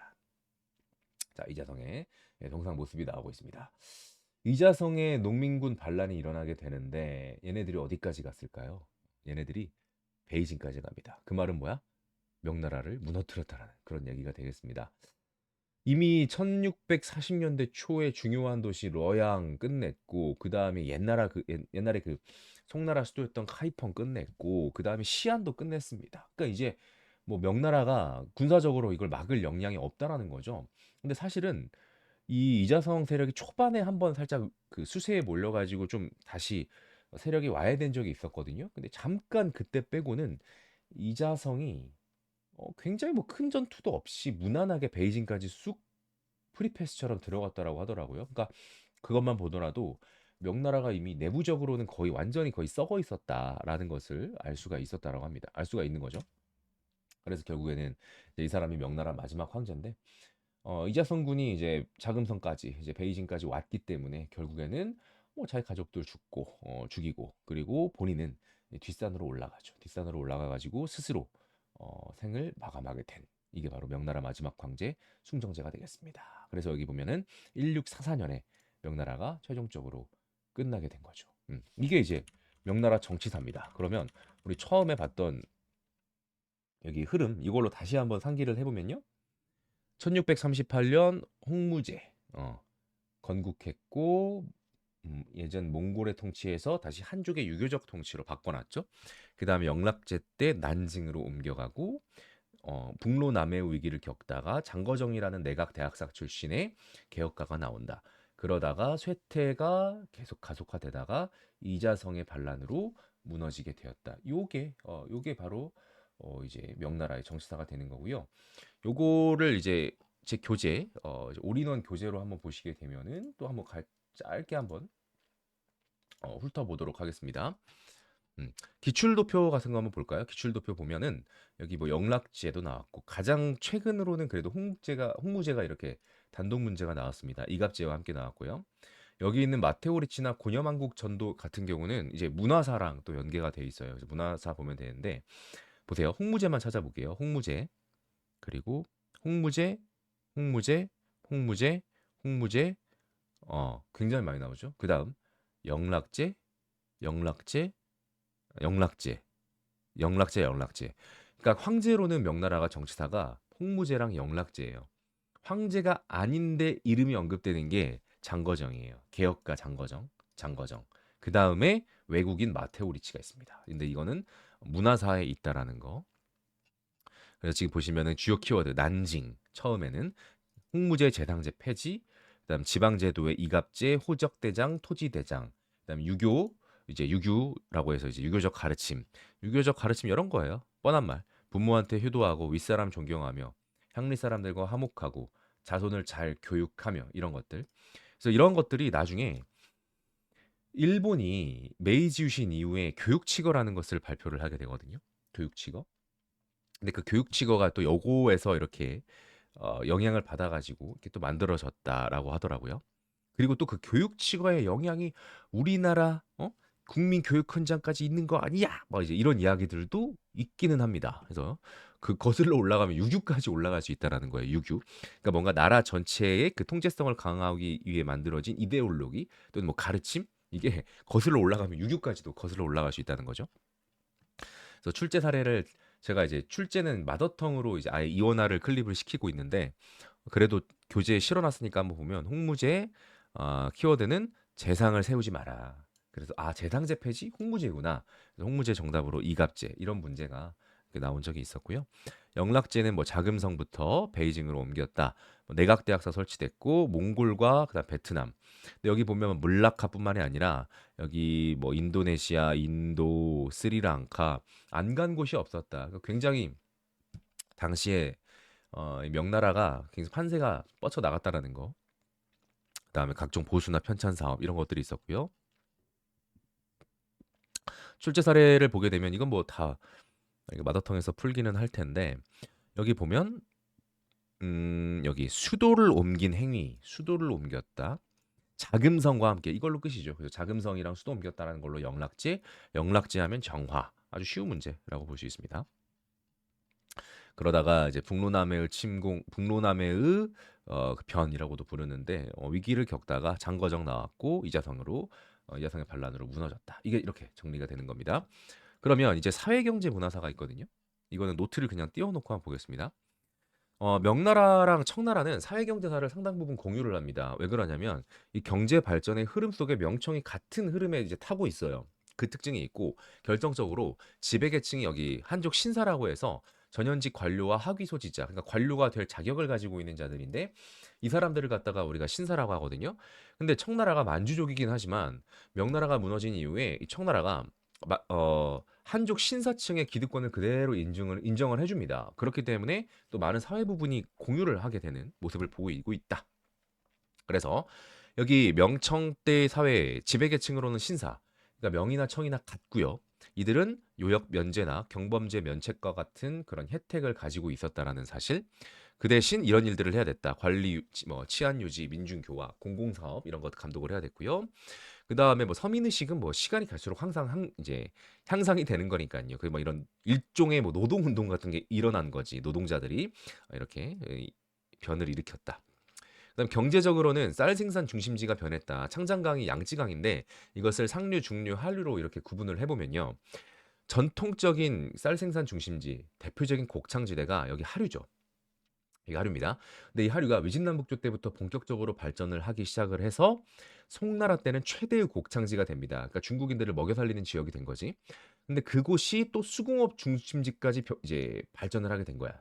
자, 이자성의 동상 모습이 나오고 있습니다. 이자성의 농민군 반란이 일어나게 되는데 얘네들이 어디까지 갔을까요? 얘네들이 베이징까지 갑니다. 그 말은 뭐야? 명나라를 무너뜨렸다라는 그런 얘기가 되겠습니다. 이미 1640년대 초에 중요한 도시 러양 끝냈고 그다음에 옛날에 그 송나라 수도였던 카이펑 끝냈고 그다음에 시안도 끝냈습니다. 그러니까 이제 뭐 명나라가 군사적으로 이걸 막을 역량이 없다라는 거죠. 근데 사실은 이 이자성 세력이 초반에 한번 살짝 그 수세에 몰려가지고 좀 다시 세력이 와해된 적이 있었거든요. 근데 잠깐 그때 빼고는 이자성이 굉장히 뭐 큰 전투도 없이 무난하게 베이징까지 쑥 프리패스처럼 들어갔다라고 하더라고요. 그러니까 그것만 보더라도 명나라가 이미 내부적으로는 거의 완전히 거의 썩어 있었다라는 것을 알 수가 있었다라고 합니다. 알 수가 있는 거죠. 그래서 결국에는 이제 이 사람이 명나라 마지막 황제인데 이자성 군이 이제 자금성까지 이제 베이징까지 왔기 때문에 결국에는 뭐 자기 가족들 죽고 죽이고 그리고 본인은 뒷산으로 올라가죠. 뒷산으로 올라가 가지고 스스로 생을 마감하게 된 이게 바로 명나라 마지막 황제 숭정제가 되겠습니다. 그래서 여기 보면은 1644년에 명나라가 최종적으로 끝나게 된 거죠. 이게 이제 명나라 정치사입니다. 그러면 우리 처음에 봤던 여기 흐름 이걸로 다시 한번 상기를 해보면요. 1638년 홍무제 건국했고 예전 몽골의 통치에서 다시 한족의 유교적 통치로 바꿔놨죠. 그 다음에 영락제 때 난징으로 옮겨가고 북로 남해 위기를 겪다가 장거정이라는 내각 대학사 출신의 개혁가가 나온다. 그러다가 쇠퇴가 계속 가속화되다가 이자성의 반란으로 무너지게 되었다. 요게 바로 이제 명나라의 정치사가 되는 거고요. 요거를 이제 제 교재 이제 올인원 교재로 한번 보시게 되면은 또 한번 짧게 한번 훑어보도록 하겠습니다. 기출도표 같은 거 한번 볼까요? 기출도표 보면은 여기 뭐 영락제도 나왔고 가장 최근으로는 그래도 홍무제가 이렇게 단독 문제가 나왔습니다. 이갑제와 함께 나왔고요. 여기 있는 마테오리치나 고려만국 전도 같은 경우는 이제 문화사랑 또 연계가 돼 있어요. 그래서 문화사 보면 되는데 보세요. 홍무제만 찾아볼게요. 홍무제 그리고 홍무제, 홍무제, 홍무제, 홍무제 굉장히 많이 나오죠. 그다음 영락제, 영락제, 영락제, 영락제, 영락제. 그러니까 황제로는 명나라가 정치사가 홍무제랑 영락제예요. 황제가 아닌데 이름이 언급되는 게 장거정이에요. 개혁가 장거정, 장거정. 그 다음에 외국인 마테오리치가 있습니다. 근데 이거는 문화사에 있다라는 거. 그래서 지금 보시면은 주요 키워드 난징 처음에는 홍무제 재상제 폐지, 그다음 지방제도의 이갑제, 호적대장, 토지대장, 그다음 유교 이제 유교라고 해서 이제 유교적 가르침 이런 거예요. 뻔한 말. 부모한테 효도하고 윗사람 존경하며 향리 사람들과 화목하고 자손을 잘 교육하며 이런 것들. 그래서 이런 것들이 나중에 일본이 메이지 유신 이후에 교육치거라는 것을 발표를 하게 되거든요. 교육치거. 근데 그 교육치거가 또 여고에서 이렇게 영향을 받아 가지고 이렇게 또 만들어졌다라고 하더라고요. 그리고 또 그 교육치거의 영향이 우리나라 국민 교육 현장까지 있는 거 아니야? 막 이제 이런 이야기들도 있기는 합니다. 그래서 그 거슬러 올라가면 유교까지 올라갈 수 있다라는 거예요. 유교. 그러니까 뭔가 나라 전체의 그 통제성을 강화하기 위해 만들어진 이데올로기 또는 뭐 가르침 이게 거슬러 올라가면 유교까지도 거슬러 올라갈 수 있다는 거죠. 그래서 출제 사례를 제가 이제 출제는 마더텅으로 이제 아예 이원화를 클립을 시키고 있는데 그래도 교재에 실어놨으니까 한번 보면 홍무제 키워드는 재상을 세우지 마라. 그래서 재상제 폐지 홍무제구나. 그래서 홍무제 정답으로 이갑제 이런 문제가 나온 적이 있었고요. 영락제는 뭐 자금성부터 베이징으로 옮겼다. 뭐 내각대학사 설치됐고 몽골과 그다음 베트남. 근데 여기 보면 물라카뿐만이 아니라 여기 뭐 인도네시아, 인도, 스리랑카 안 간 곳이 없었다. 그러니까 굉장히 당시에 이 명나라가 굉장히 판세가 뻗쳐 나갔다라는 거. 그다음에 각종 보수나 편찬 사업 이런 것들이 있었고요. 출제 사례를 보게 되면 이건 뭐 다 마더텅에서 풀기는 할 텐데 여기 보면 여기 수도를 옮긴 행위, 수도를 옮겼다. 자금성과 함께 이걸로 끝이죠. 그래서 자금성이랑 수도 옮겼다라는 걸로 영락제, 영락제 하면 정화. 아주 쉬운 문제라고 볼 수 있습니다. 그러다가 이제 북로남해의 그 변이라고도 부르는데 위기를 겪다가 장거정 나왔고 이자성의 반란으로 무너졌다. 이게 이렇게 정리가 되는 겁니다. 그러면 이제 사회경제 문화사가 있거든요. 이거는 노트를 그냥 띄워놓고 한번 보겠습니다. 명나라랑 청나라는 사회경제사를 상당 부분 공유를 합니다. 왜 그러냐면 이 경제 발전의 흐름 속에 명청이 같은 흐름에 이제 타고 있어요. 그 특징이 있고 결정적으로 지배계층이 여기 한족 신사라고 해서 전현직 관료와 하위 소지자, 그러니까 관료가 될 자격을 가지고 있는 자들인데 이 사람들을 갖다가 우리가 신사라고 하거든요. 근데 청나라가 만주족이긴 하지만 명나라가 무너진 이후에 이 청나라가 한족 신사층의 기득권을 그대로 인정을 해줍니다. 그렇기 때문에 또 많은 사회 부분이 공유를 하게 되는 모습을 보이고 있다. 그래서 여기 명청대 사회 지배계층으로는 신사, 그러니까 명이나 청이나 같고요. 이들은 요역 면제나 경범죄 면책과 같은 그런 혜택을 가지고 있었다라는 사실. 그 대신 이런 일들을 해야 됐다. 관리, 뭐 치안 유지, 민중 교화, 공공 사업 이런 것 감독을 해야 됐고요. 그 다음에 뭐 서민의식은 뭐 시간이 갈수록 항상 이제 향상이 되는 거니까요. 그 뭐 이런 일종의 뭐 노동운동 같은 게 일어난 거지. 노동자들이 이렇게 변을 일으켰다. 그다음 경제적으로는 쌀 생산 중심지가 변했다. 창장강이 양지강인데 이것을 상류, 중류, 하류로 이렇게 구분을 해보면요. 전통적인 쌀 생산 중심지, 대표적인 곡창지대가 여기 하류죠. 이게 하류입니다. 근데 이 하류가 위진남북조 때부터 본격적으로 발전을 하기 시작을 해서 송나라 때는 최대의 곡창지가 됩니다. 그러니까 중국인들을 먹여 살리는 지역이 된 거지. 근데 그곳이 또 수공업 중심지까지 이제 발전을 하게 된 거야.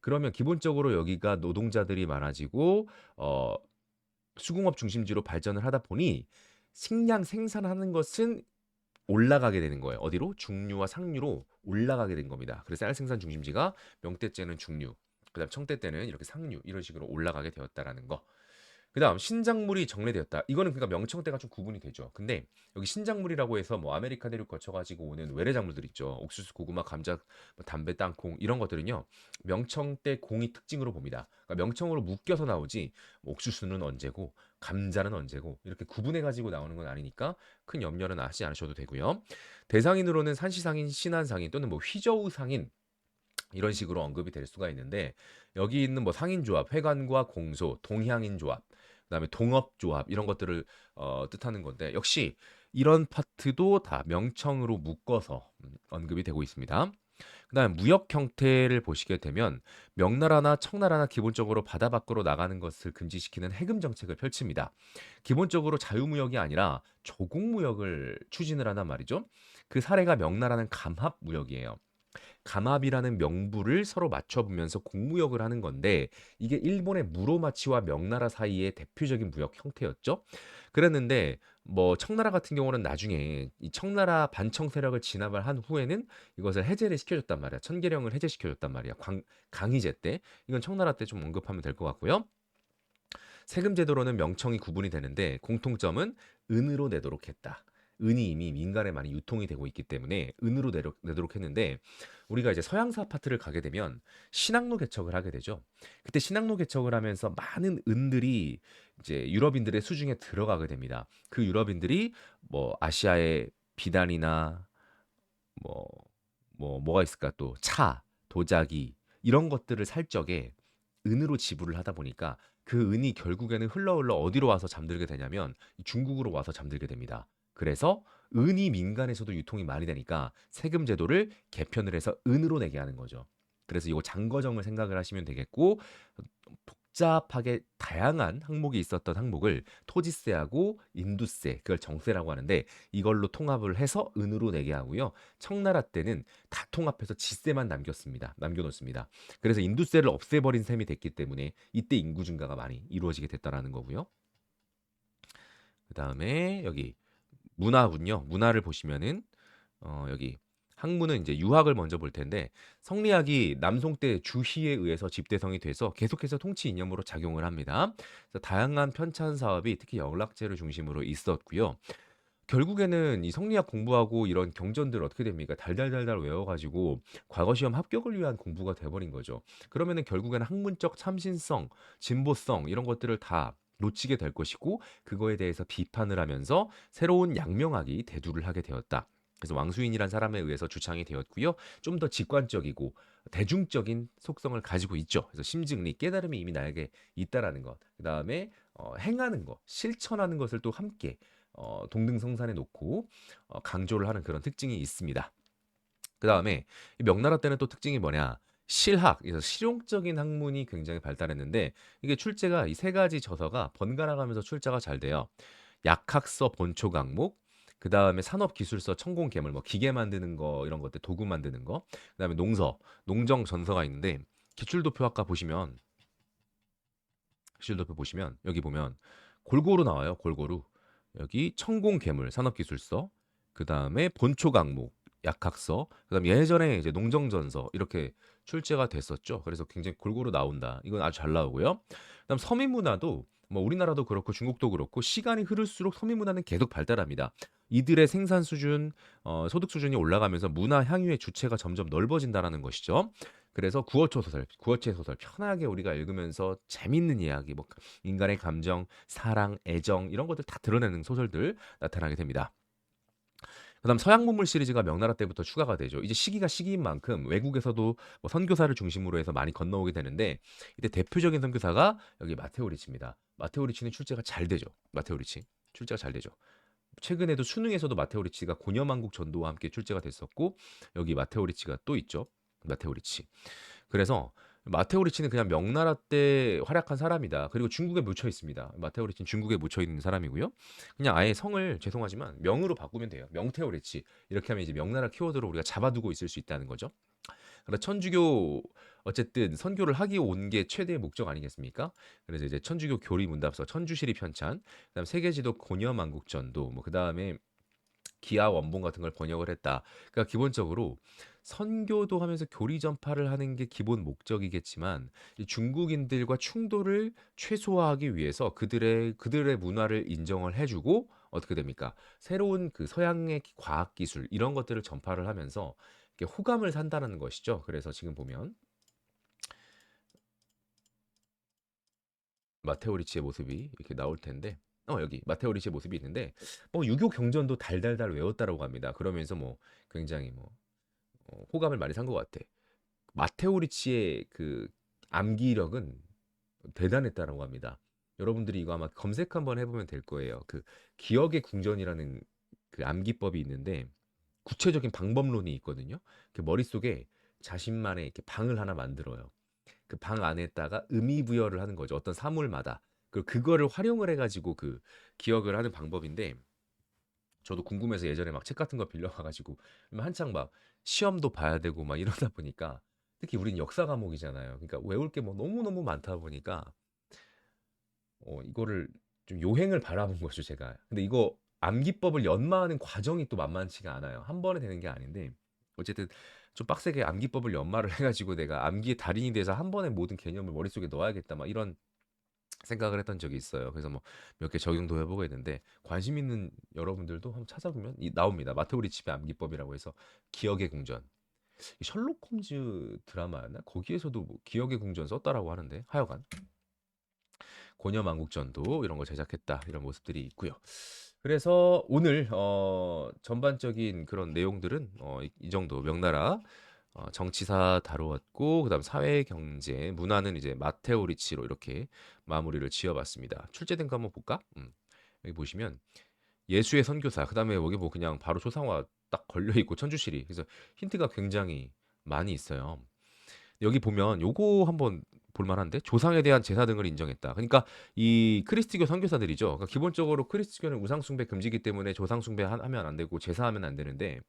그러면 기본적으로 여기가 노동자들이 많아지고 수공업 중심지로 발전을 하다 보니 식량 생산하는 것은 올라가게 되는 거예요. 어디로? 중류와 상류로 올라가게 된 겁니다. 그래서 쌀 생산 중심지가 명대 때는 중류, 그다음 청대 때는 이렇게 상류 이런 식으로 올라가게 되었다라는 거. 그다음 신작물이 정례되었다. 이거는 그러니까 명청 때가 좀 구분이 되죠. 근데 여기 신작물이라고 해서 뭐 아메리카 대륙 거쳐가지고 오는 외래 작물들 있죠. 옥수수, 고구마, 감자, 뭐 담배, 땅콩 이런 것들은요. 명청 때 공이 특징으로 봅니다. 그러니까 명청으로 묶여서 나오지 뭐 옥수수는 언제고 감자는 언제고 이렇게 구분해가지고 나오는 건 아니니까 큰 염려는 하지 않으셔도 되고요. 대상인으로는 산시상인, 신안상인 또는 뭐 휘저우상인 이런 식으로 언급이 될 수가 있는데 여기 있는 뭐 상인조합, 회관과 공소, 동향인조합, 그다음에 동업조합 이런 것들을 뜻하는 건데 역시 이런 파트도 다 명청으로 묶어서 언급이 되고 있습니다. 그다음 무역 형태를 보시게 되면 명나라나 청나라나 기본적으로 바다 밖으로 나가는 것을 금지시키는 해금 정책을 펼칩니다. 기본적으로 자유무역이 아니라 조공무역을 추진을 하단 말이죠. 그 사례가 명나라는 감합무역이에요. 감합이라는 명부를 서로 맞춰보면서 공무역을 하는 건데 이게 일본의 무로마치와 명나라 사이의 대표적인 무역 형태였죠. 그랬는데 뭐 청나라 같은 경우는 나중에 이 청나라 반청 세력을 진압을 한 후에는 이것을 해제를 시켜줬단 말이야. 천계령을 해제시켜줬단 말이야. 강희제 때. 이건 청나라 때 좀 언급하면 될 것 같고요. 세금 제도로는 명청이 구분이 되는데 공통점은 은으로 내도록 했다. 은이 이미 민간에 많이 유통이 되고 있기 때문에 은으로 내도록 했는데 우리가 이제 서양사 아파트를 가게 되면 신항로 개척을 하게 되죠. 그때 신항로 개척을 하면서 많은 은들이 이제 유럽인들의 수중에 들어가게 됩니다. 그 유럽인들이 뭐 아시아의 비단이나 뭐 뭐가 있을까 또 차, 도자기 이런 것들을 살 적에 은으로 지불을 하다 보니까 그 은이 결국에는 흘러 어디로 와서 잠들게 되냐면 중국으로 와서 잠들게 됩니다. 그래서 은이 민간에서도 유통이 많이 되니까 세금 제도를 개편을 해서 은으로 내게 하는 거죠. 그래서 이거 장거정을 생각을 하시면 되겠고 복잡하게 다양한 항목이 있었던 항목을 토지세하고 인두세, 그걸 정세라고 하는데 이걸로 통합을 해서 은으로 내게 하고요. 청나라 때는 다 통합해서 지세만 남겨놓습니다. 그래서 인두세를 없애버린 셈이 됐기 때문에 이때 인구 증가가 많이 이루어지게 됐다라는 거고요. 그 다음에 여기 문화군요. 문화를 보시면은 여기 학문은 이제 유학을 먼저 볼 텐데 성리학이 남송 때 주희에 의해서 집대성이 돼서 계속해서 통치 이념으로 작용을 합니다. 그래서 다양한 편찬 사업이 특히 영락제를 중심으로 있었고요. 결국에는 이 성리학 공부하고 이런 경전들 어떻게 됩니까? 달달달달 외워가지고 과거 시험 합격을 위한 공부가 돼버린 거죠. 그러면은 결국에는 학문적 참신성, 진보성 이런 것들을 다 놓치게 될 것이고 그거에 대해서 비판을 하면서 새로운 양명학이 대두를 하게 되었다. 그래서 왕수인이란 사람에 의해서 주창이 되었고요. 좀 더 직관적이고 대중적인 속성을 가지고 있죠. 그래서 심증리, 깨달음이 이미 나에게 있다라는 것. 그 다음에 행하는 것, 실천하는 것을 또 함께 동등성산에 놓고 강조를 하는 그런 특징이 있습니다. 그 다음에 명나라 때는 또 특징이 뭐냐? 실학, 그래서 실용적인 학문이 굉장히 발달했는데 이게 출제가 이 세 가지 저서가 번갈아 가면서 출제가 잘 돼요. 약학서 본초 강목, 그 다음에 산업기술서 천공괴물, 뭐 기계 만드는 거 이런 것들 도구 만드는 거, 그 다음에 농정 전서가 있는데 기출도표 아까 보시면 기출도표 보시면 여기 보면 골고루 나와요. 골고루 여기 천공괴물 산업기술서, 그 다음에 본초 강목 약학서, 그다음 예전에 이제 농정전서 이렇게 출제가 됐었죠. 그래서 굉장히 골고루 나온다. 이건 아주 잘 나오고요. 그다음 서민 문화도 뭐 우리나라도 그렇고 중국도 그렇고 시간이 흐를수록 서민 문화는 계속 발달합니다. 이들의 생산 수준, 소득 수준이 올라가면서 문화 향유의 주체가 점점 넓어진다라는 것이죠. 그래서 구어초 소설, 구어체 소설 편하게 우리가 읽으면서 재밌는 이야기, 뭐 인간의 감정, 사랑, 애정 이런 것들 다 드러내는 소설들 나타나게 됩니다. 그다음 서양 문물 시리즈가 명나라 때부터 추가가 되죠. 이제 시기가 시기인 만큼 외국에서도 뭐 선교사를 중심으로 해서 많이 건너오게 되는데 이때 대표적인 선교사가 여기 마테오 리치입니다. 마테오 리치는 출제가 잘 되죠. 마테오 리치 출제가 잘 되죠. 최근에도 수능에서도 마테오 리치가 고녀만국 전도와 함께 출제가 됐었고 여기 마테오 리치가 또 있죠. 마테오 리치. 그래서 마테오 리치는 그냥 명나라 때 활약한 사람이다. 그리고 중국에 묻혀 있습니다. 마테오 리치는 중국에 묻혀 있는 사람이고요. 그냥 아예 성을 죄송하지만 명으로 바꾸면 돼요. 명테오 리치. 이렇게 하면 이제 명나라 키워드로 우리가 잡아두고 있을 수 있다는 거죠. 그러나 천주교 어쨌든 선교를 하기 온 게 최대의 목적 아니겠습니까? 그래서 이제 천주교 교리 문답서, 천주시리 편찬, 그다음 세계지도 고려만국전도, 뭐 그다음에 기하 원본 같은 걸 번역을 했다. 그러니까 기본적으로 선교도 하면서 교리 전파를 하는 게 기본 목적이겠지만 이 중국인들과 충돌을 최소화하기 위해서 그들의 문화를 인정을 해주고 어떻게 됩니까? 새로운 그 서양의 과학 기술 이런 것들을 전파를 하면서 이렇게 호감을 산다는 것이죠. 그래서 지금 보면 마테오 리치의 모습이 이렇게 나올 텐데 여기 마테오 리치의 모습이 있는데 유교 경전도 달달달 외웠다라고 합니다. 그러면서 뭐 굉장히 뭐 호감을 많이 산 것 같아. 마테오 리치의 그 암기력은 대단했다라고 합니다. 여러분들이 이거 아마 검색 한번 해보면 될 거예요. 그 기억의 궁전이라는 그 암기법이 있는데 구체적인 방법론이 있거든요. 그 머릿속에 자신만의 이렇게 방을 하나 만들어요. 그 방 안에다가 의미 부여를 하는 거죠. 어떤 사물마다. 그리고 그거를 활용을 해가지고 그 기억을 하는 방법인데 저도 궁금해서 예전에 막 책 같은 거 빌려가가지고 한창 막 시험도 봐야 되고 막 이러다 보니까 특히 우린 역사 과목이잖아요. 그러니까 외울 게 뭐 너무너무 많다 보니까 이거를 좀 요행을 바라본 거죠, 제가. 근데 이거 암기법을 연마하는 과정이 또 만만치가 않아요. 한 번에 되는 게 아닌데 어쨌든 좀 빡세게 암기법을 연마를 해가지고 내가 암기의 달인이 돼서 한 번에 모든 개념을 머릿속에 넣어야겠다 막 이런 생각을 했던 적이 있어요. 그래서 뭐 몇 개 적용도 해보고 했는데 관심 있는 여러분들도 한번 찾아보면 나옵니다. 마테오 리치의 암기법이라고 해서 기억의 궁전. 이 셜록 홈즈 드라마였나? 거기에서도 뭐 기억의 궁전 썼다라고 하는데 하여간 고려만국전도 이런 거 제작했다 이런 모습들이 있고요. 그래서 오늘 전반적인 그런 내용들은 이 정도 명나라 정치사 다루었고 그다음 사회 경제 문화는 이제 마테오 리치로 이렇게 마무리를 지어봤습니다. 출제된 거 한번 볼까? 여기 보시면 예수의 선교사 그다음에 여기 뭐 그냥 바로 초상화 딱 걸려 있고 천주시리 그래서 힌트가 굉장히 많이 있어요. 여기 보면 요거 한번 볼만한데 조상에 대한 제사 등을 인정했다. 그러니까 이 크리스티교 선교사들이죠. 그러니까 기본적으로 크리스티교는 우상 숭배 금지기 때문에 조상 숭배하면 안 되고 제사하면 안 되는데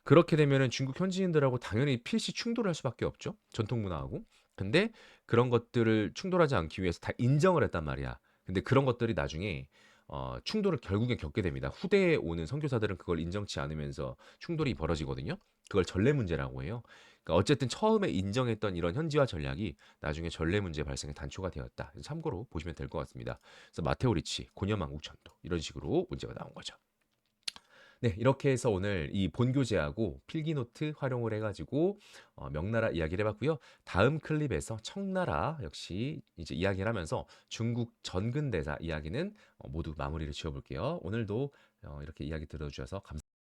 그렇게 되면은 중국 현지인들하고 당연히 필시 충돌할 수밖에 없죠. 전통 문화하고. 근데 그런 것들을 충돌하지 않기 위해서 다 인정을 했단 말이야. 근데 그런 것들이 나중에 충돌을 결국엔 겪게 됩니다. 후대에 오는 선교사들은 그걸 인정치 않으면서 충돌이 벌어지거든요. 그걸 전례 문제라고 해요. 그러니까 어쨌든 처음에 인정했던 이런 현지화 전략이 나중에 전례 문제 발생의 단초가 되었다. 참고로 보시면 될 것 같습니다. 그래서 마테오 리치, 고려만국천도 이런 식으로 문제가 나온 거죠. 네, 이렇게 해서 오늘 이 본교재하고 필기노트 활용을 해가지고 명나라 이야기를 해봤고요. 다음 클립에서 청나라 역시 이제 이야기를 하면서 중국 전근대사 이야기는 모두 마무리를 지어볼게요. 오늘도 이렇게 이야기 들어주셔서 감사합니다.